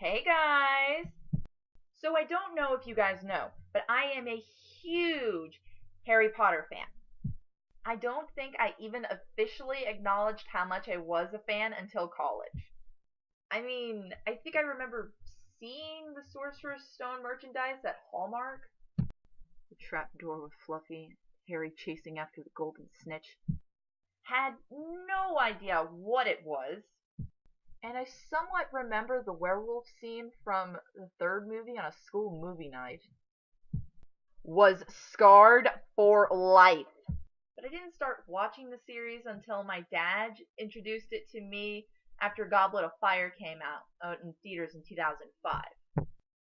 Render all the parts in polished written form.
Hey guys! So I don't know if you guys know, but I am a huge Harry Potter fan. I don't think I even officially acknowledged how much I was a fan until college. I mean, I think I remember seeing the Sorcerer's Stone merchandise at Hallmark. The trapdoor with Fluffy, Harry chasing after the golden snitch. Had no idea what it was. And I somewhat remember the werewolf scene from the third movie on a school movie night. Was scarred for life. But I didn't start watching the series until my dad introduced it to me after Goblet of Fire came out in theaters in 2005.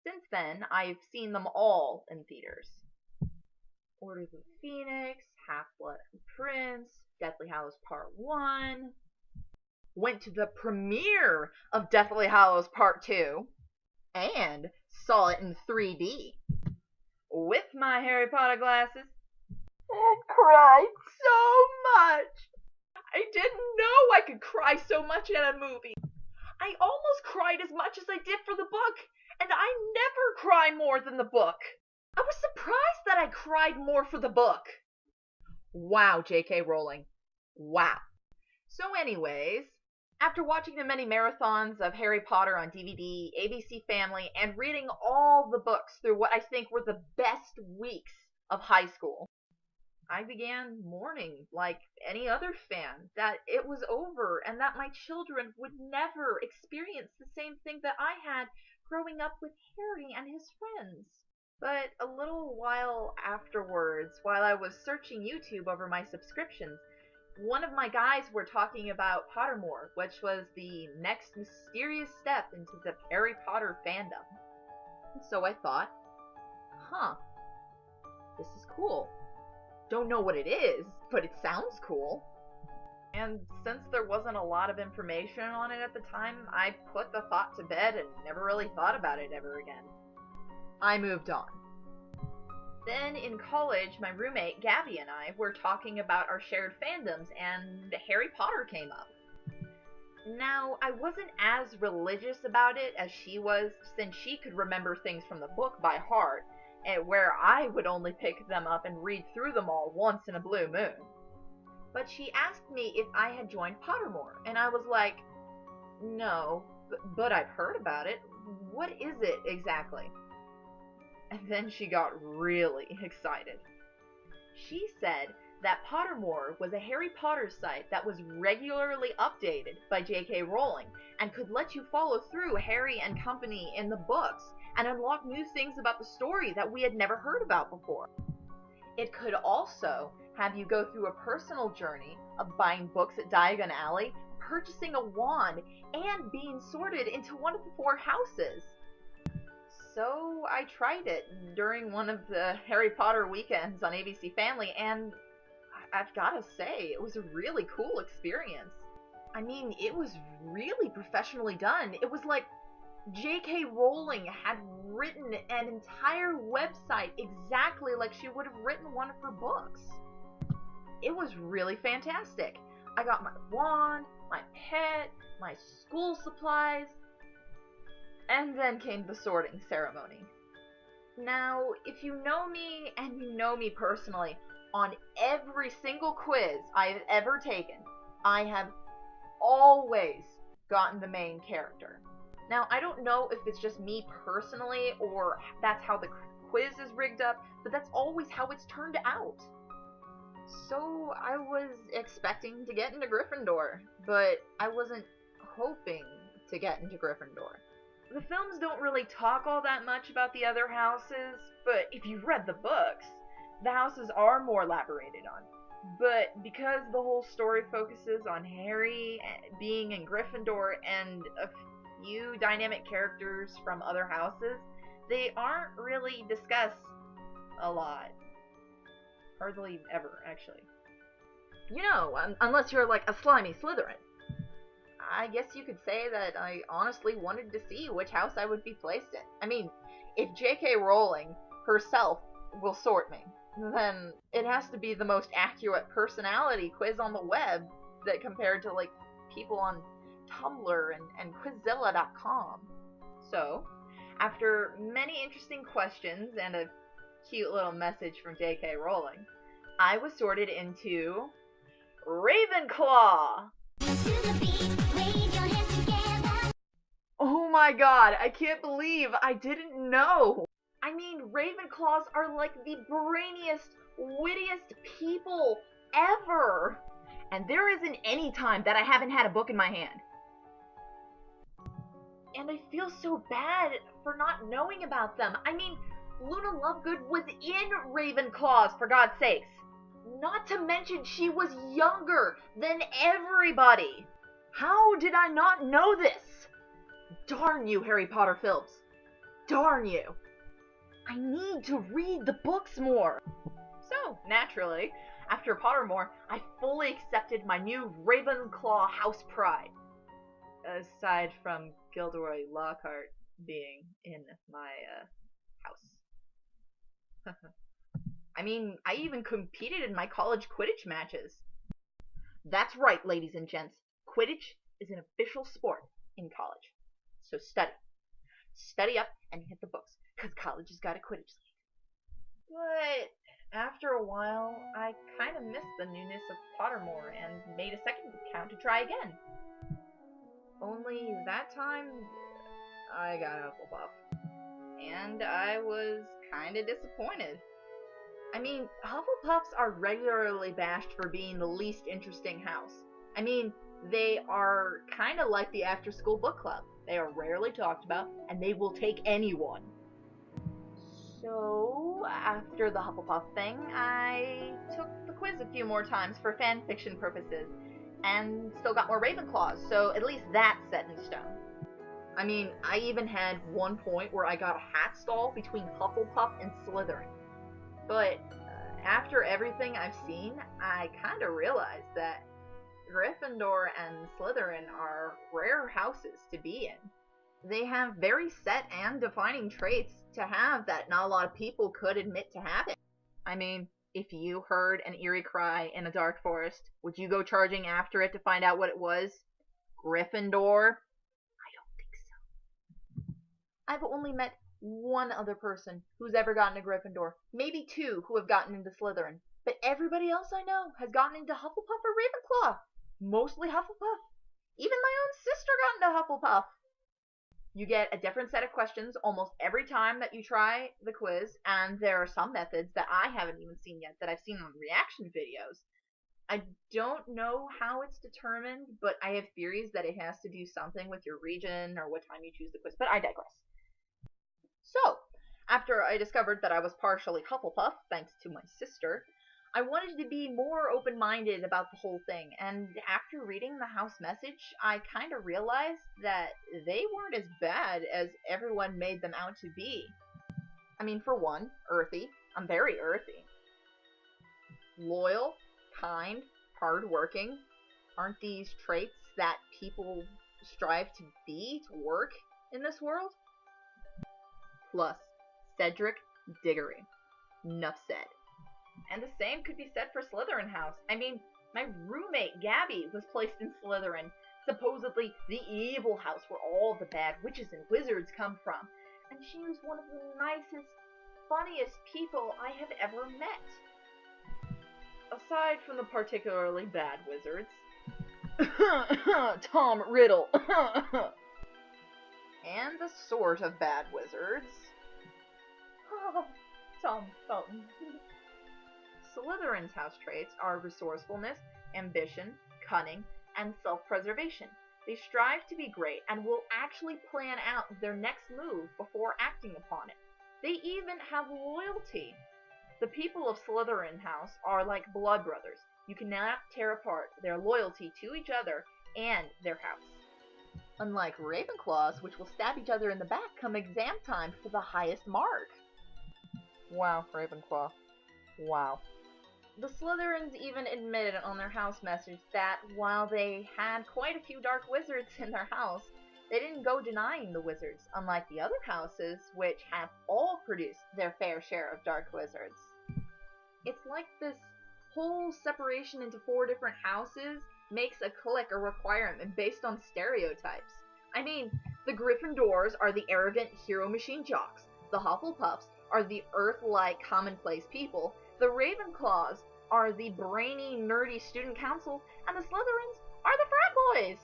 Since then, I've seen them all in theaters. Order of the Phoenix, Half-Blood Prince, Deathly Hallows Part 1. Went to the premiere of Deathly Hallows Part 2 and saw it in 3D with my Harry Potter glasses and cried so much. I didn't know I could cry so much at a movie. I almost cried as much as I did for the book, and I never cry more than the book. I was surprised that I cried more for the book. Wow, J.K. Rowling. Wow. So anyways, after watching the many marathons of Harry Potter on DVD, ABC Family, and reading all the books through what I think were the best weeks of high school, I began mourning, like any other fan, that it was over and that my children would never experience the same thing that I had growing up with Harry and his friends. But a little while afterwards, while I was searching YouTube over my subscriptions, one of my guys were talking about Pottermore, which was the next mysterious step into the Harry Potter fandom. So I thought, this is cool. Don't know what it is, but it sounds cool. And since there wasn't a lot of information on it at the time, I put the thought to bed and never really thought about it ever again. I moved on. Then in college, my roommate Gabby and I were talking about our shared fandoms, and Harry Potter came up. Now, I wasn't as religious about it as she was, since she could remember things from the book by heart, where I would only pick them up and read through them all once in a blue moon. But she asked me if I had joined Pottermore, and I was like, no, but I've heard about it. What is it exactly? And then she got really excited. She said that Pottermore was a Harry Potter site that was regularly updated by J.K. Rowling and could let you follow through Harry and company in the books and unlock new things about the story that we had never heard about before. It could also have you go through a personal journey of buying books at Diagon Alley, purchasing a wand, and being sorted into one of the 4 houses. So I tried it during one of the Harry Potter weekends on ABC Family, and I've gotta say, it was a really cool experience. I mean, it was really professionally done. It was like J.K. Rowling had written an entire website exactly like she would have written one of her books. It was really fantastic. I got my wand, my pet, my school supplies, and then came the sorting ceremony. Now, if you know me, and you know me personally, on every single quiz I have ever taken, I have always gotten the main character. Now, I don't know if it's just me personally, or that's how the quiz is rigged up, but that's always how it's turned out. So, I was expecting to get into Gryffindor, but I wasn't hoping to get into Gryffindor. The films don't really talk all that much about the other houses, but if you've read the books, the houses are more elaborated on. But because the whole story focuses on Harry being in Gryffindor and a few dynamic characters from other houses, they aren't really discussed a lot. Hardly ever, actually. You know, unless you're like a slimy Slytherin. I guess you could say that I honestly wanted to see which house I would be placed in. I mean, if J.K. Rowling herself will sort me, then it has to be the most accurate personality quiz on the web that compared to, like, people on Tumblr and Quizzilla.com. So, after many interesting questions and a cute little message from J.K. Rowling, I was sorted into Ravenclaw! Oh my god, I can't believe I didn't know! I mean, Ravenclaws are like the brainiest, wittiest people ever! And there isn't any time that I haven't had a book in my hand. And I feel so bad for not knowing about them. I mean, Luna Lovegood was in Ravenclaws, for God's sakes. Not to mention she was younger than everybody. How did I not know this? Darn you, Harry Potter films. Darn you. I need to read the books more. So, naturally, after Pottermore, I fully accepted my new Ravenclaw house pride. Aside from Gilderoy Lockhart being in my house. I mean, I even competed in my college Quidditch matches. That's right, ladies and gents. Quidditch is an official sport in college. So study. Study up and hit the books, because college has got a Quidditch league. But after a while, I kind of missed the newness of Pottermore and made a second account to try again. Only that time, I got Hufflepuff. And I was kinda disappointed. I mean, Hufflepuffs are regularly bashed for being the least interesting house. I mean, they are kinda like the after-school book club. They are rarely talked about, and they will take anyone. So, after the Hufflepuff thing, I took the quiz a few more times for fanfiction purposes. And still got more Ravenclaws, so at least that's set in stone. I mean, I even had one point where I got a hat stall between Hufflepuff and Slytherin. But after everything I've seen, I kinda realized that Gryffindor and Slytherin are rare houses to be in. They have very set and defining traits to have that not a lot of people could admit to having. I mean, if you heard an eerie cry in a dark forest, would you go charging after it to find out what it was? Gryffindor? I don't think so. I've only met one other person who's ever gotten a Gryffindor. Maybe two who have gotten into Slytherin. But everybody else I know has gotten into Hufflepuff or Ravenclaw. Mostly Hufflepuff. Even my own sister got into Hufflepuff. You get a different set of questions almost every time that you try the quiz, and there are some methods that I haven't even seen yet that I've seen on reaction videos. I don't know how it's determined, but I have theories that it has to do something with your region or what time you choose the quiz, but I digress. So, after I discovered that I was partially Hufflepuff, thanks to my sister, I wanted to be more open-minded about the whole thing, and after reading the house message, I kind of realized that they weren't as bad as everyone made them out to be. I mean, for one, earthy. I'm very earthy. Loyal, kind, hardworking. Aren't these traits that people strive to be, to work in this world? Plus, Cedric Diggory. Nuff said. And the same could be said for Slytherin House. I mean, my roommate, Gabby, was placed in Slytherin, supposedly the evil house where all the bad witches and wizards come from. And she was one of the nicest, funniest people I have ever met. Aside from the particularly bad wizards. Tom Riddle. And the sort of bad wizards. Tom Felton. Slytherin's house traits are resourcefulness, ambition, cunning, and self-preservation. They strive to be great and will actually plan out their next move before acting upon it. They even have loyalty. The people of Slytherin House are like blood brothers. You cannot tear apart their loyalty to each other and their house. Unlike Ravenclaws, which will stab each other in the back come exam time for the highest mark. Wow, Ravenclaw. Wow. The Slytherins even admitted on their house message that while they had quite a few dark wizards in their house, they didn't go denying the wizards, unlike the other houses, which have all produced their fair share of dark wizards. It's like this whole separation into 4 different houses makes a clique a requirement based on stereotypes. I mean, The Gryffindors are the arrogant hero machine jocks. The Hufflepuffs are the Earth-like commonplace people. The Ravenclaws are the brainy, nerdy student council. And the Slytherins are the frat boys.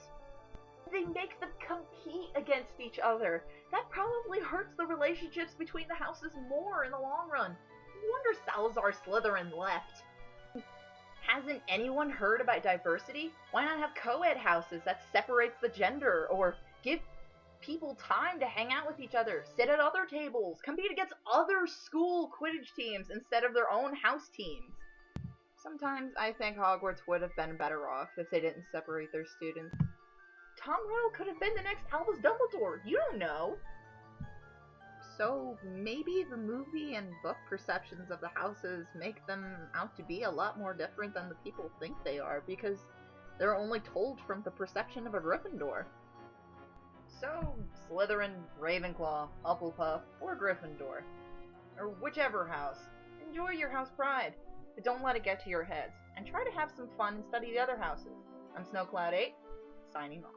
They make them compete against each other. That probably hurts the relationships between the houses more in the long run. No wonder Salazar Slytherin left. Hasn't anyone heard about diversity? Why not have co-ed houses that separates the gender, or give people time to hang out with each other, sit at other tables, compete against other school Quidditch teams instead of their own house teams? Sometimes I think Hogwarts would have been better off if they didn't separate their students. Tom Riddle could have been the next Albus Dumbledore. You don't know. So maybe the movie and book perceptions of the houses make them out to be a lot more different than the people think they are, because they're only told from the perception of a Gryffindor. So, Slytherin, Ravenclaw, Hufflepuff, or Gryffindor, or whichever house, enjoy your house pride, but don't let it get to your heads, and try to have some fun and study the other houses. I'm SnowCloud8, signing off.